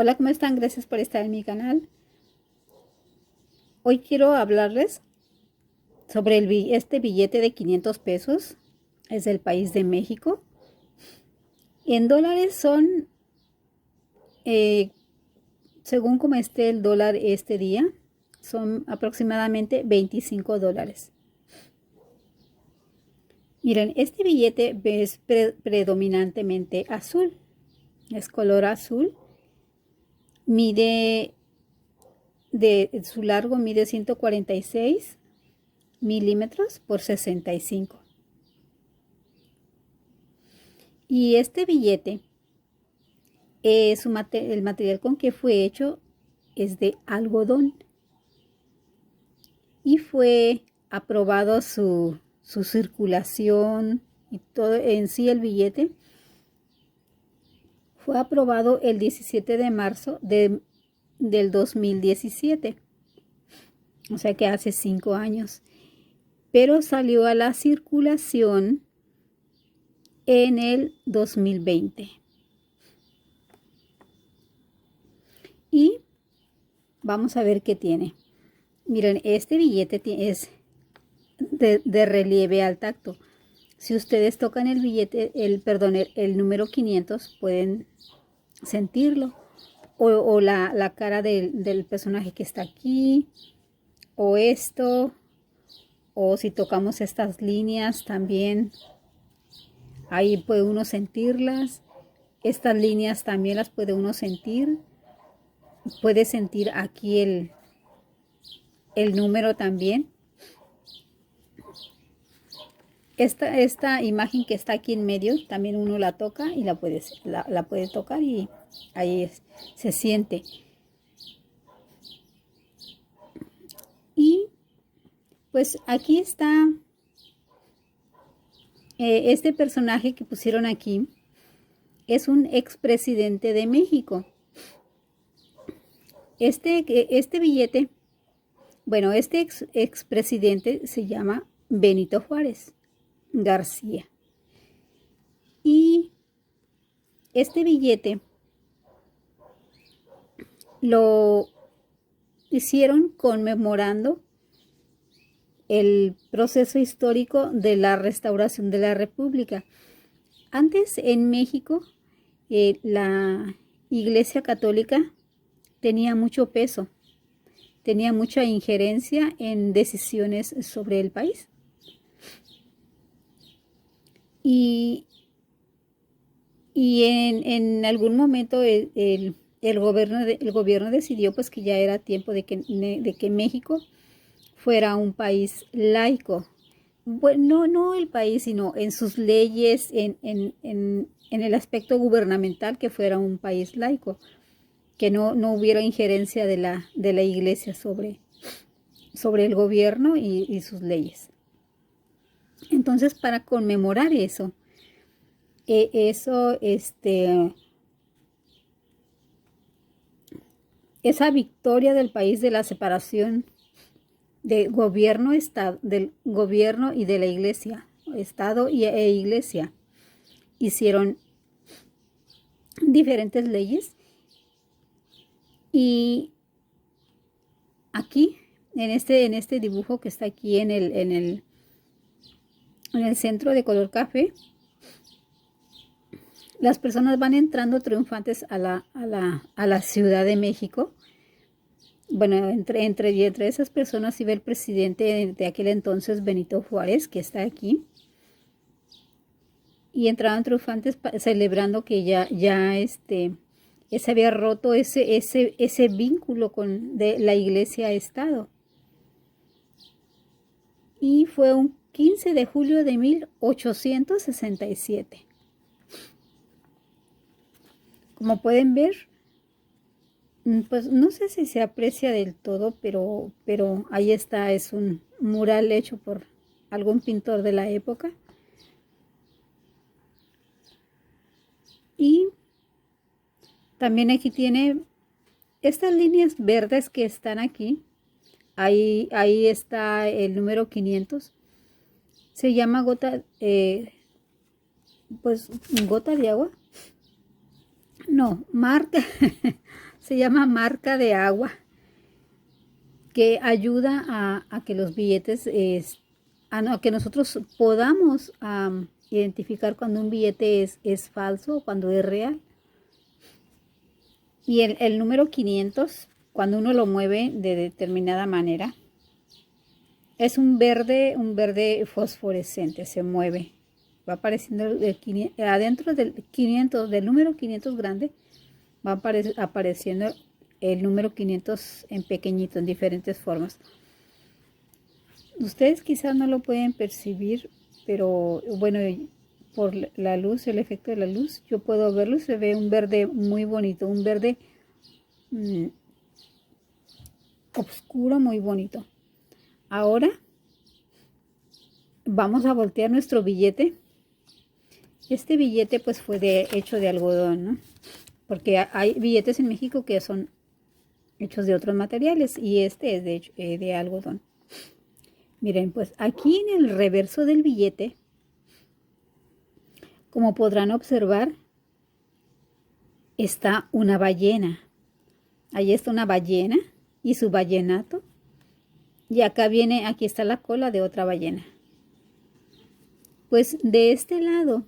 Hola, ¿cómo están? Gracias por estar en mi canal. Hoy quiero hablarles sobre este billete de 500 pesos. Es del país de México. En dólares son, eh, según como esté el dólar este día, son aproximadamente 25 dólares. Miren, este billete es predominantemente azul. Es color azul. Su largo mide 146 milímetros por 65. Y este billete, el material con que fue hecho es de algodón. Y fue aprobado su circulación y todo en sí el billete. Fue aprobado el 17 de marzo del 2017. O sea que hace 5 años. Pero salió a la circulación en el 2020. Y vamos a ver qué tiene. Miren, este billete es de relieve al tacto. Si ustedes tocan el billete, el número 500, pueden sentirlo. O la cara del personaje que está aquí. O esto. O si tocamos estas líneas también. Ahí puede uno sentirlas. Estas líneas también las puede uno sentir. Puede sentir aquí el número también. Esta imagen que está aquí en medio, también uno la toca y la puede tocar y ahí se siente. Y pues aquí está este personaje que pusieron aquí. Es un expresidente de México. Este billete, bueno, este expresidente se llama Benito Juárez García. Y este billete lo hicieron conmemorando el proceso histórico de la restauración de la República. Antes en México, la Iglesia Católica tenía mucho peso, tenía mucha injerencia en decisiones sobre el país. Y en algún momento el gobierno decidió pues que ya era tiempo de que México fuera un país laico. Bueno, no el país, sino en sus leyes, en el aspecto gubernamental, que fuera un país laico, que no hubiera injerencia de la iglesia sobre el gobierno y sus leyes. Entonces, para conmemorar eso, esa victoria del país de la separación del gobierno y de la iglesia, Estado e iglesia, hicieron diferentes leyes. Y aquí, en este dibujo que está aquí en el centro de color café, las personas van entrando triunfantes a la Ciudad de México. Bueno, entre esas personas iba el presidente de aquel entonces, Benito Juárez, que está aquí. Y entraban triunfantes celebrando que ya se había roto ese vínculo de la iglesia a Estado. Y fue un 15 de julio de 1867. Como pueden ver, pues no sé si se aprecia del todo, pero ahí está, es un mural hecho por algún pintor de la época. Y también aquí tiene estas líneas verdes que están aquí. Ahí está el número 500. Se llama gota de agua. No, marca, se llama marca de agua, que ayuda a que los billetes, a que nosotros podamos identificar cuando un billete es falso o cuando es real. Y el número 500, cuando uno lo mueve de determinada manera, es un verde fosforescente, se mueve. Va apareciendo adentro del 500, del número 500 grande, va apareciendo el número 500 en pequeñito, en diferentes formas. Ustedes quizás no lo pueden percibir, pero bueno, por la luz, el efecto de la luz, yo puedo verlo y se ve un verde muy bonito, un verde oscuro, muy bonito. Ahora vamos a voltear nuestro billete. Este billete pues fue hecho de algodón, ¿no? Porque hay billetes en México que son hechos de otros materiales y este es de algodón. Miren, pues aquí en el reverso del billete, como podrán observar, está una ballena. Ahí está una ballena y su ballenato. Y aquí está la cola de otra ballena. Pues de este lado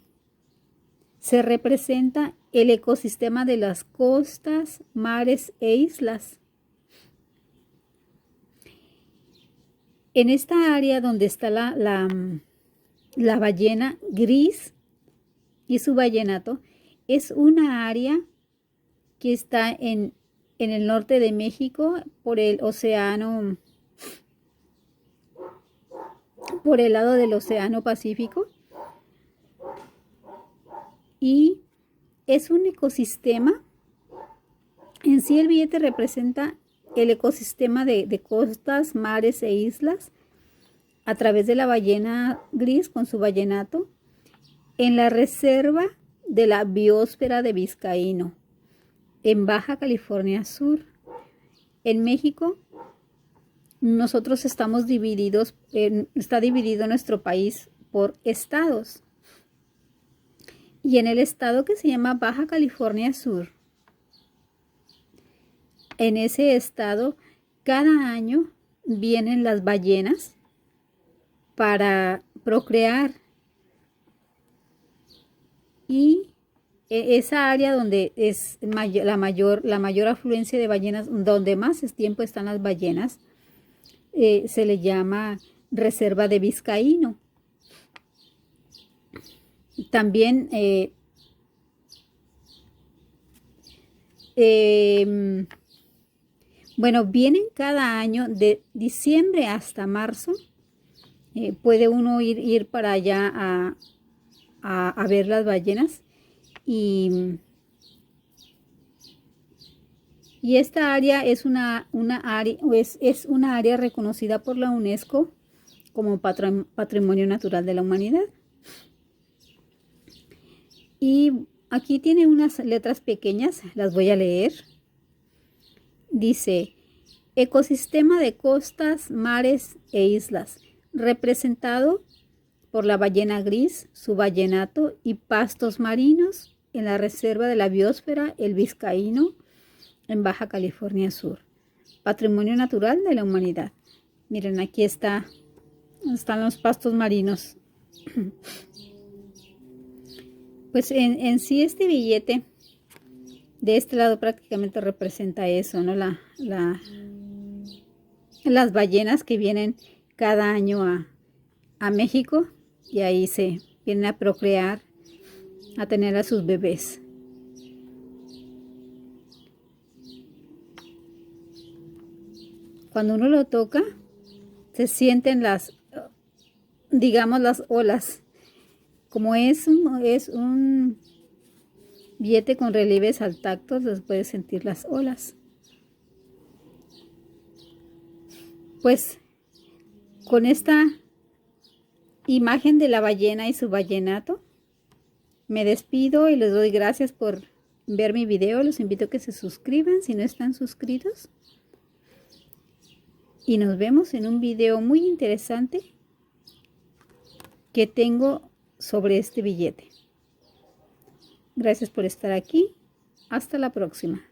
se representa el ecosistema de las costas, mares e islas. En esta área donde está la ballena gris y su ballenato, es una área que está en el norte de México por el océano, por el lado del océano Pacífico. Y es un ecosistema, en sí el billete representa el ecosistema de costas, mares e islas a través de la ballena gris con su ballenato en la reserva de la biosfera de Vizcaíno, en Baja California Sur. En México, nosotros estamos divididos, está dividido nuestro país por estados. Y en el estado que se llama Baja California Sur, en ese estado, cada año vienen las ballenas para procrear. Y esa área donde es la mayor afluencia de ballenas, donde más tiempo están las ballenas, se le llama Reserva de Vizcaíno. También bueno, vienen cada año de diciembre hasta marzo. Puede uno ir para allá a ver las ballenas. Y esta área es una área reconocida por la UNESCO como Patrimonio Natural de la Humanidad. Y aquí tiene unas letras pequeñas, las voy a leer. Dice: ecosistema de costas, mares e islas, representado por la ballena gris, su ballenato y pastos marinos en la reserva de la biosfera El Vizcaíno, en Baja California Sur. Patrimonio Natural de la Humanidad. Miren, aquí están los pastos marinos. Pues en sí este billete de este lado prácticamente representa eso, ¿no? Las ballenas que vienen cada año a México y ahí se vienen a procrear, a tener a sus bebés. Cuando uno lo toca, se sienten digamos, las olas. Como es un billete con relieves al tacto, se puede sentir las olas. Pues con esta imagen de la ballena y su ballenato, me despido y les doy gracias por ver mi video. Los invito a que se suscriban si no están suscritos. Y nos vemos en un video muy interesante que tengo sobre este billete. Gracias por estar aquí. Hasta la próxima.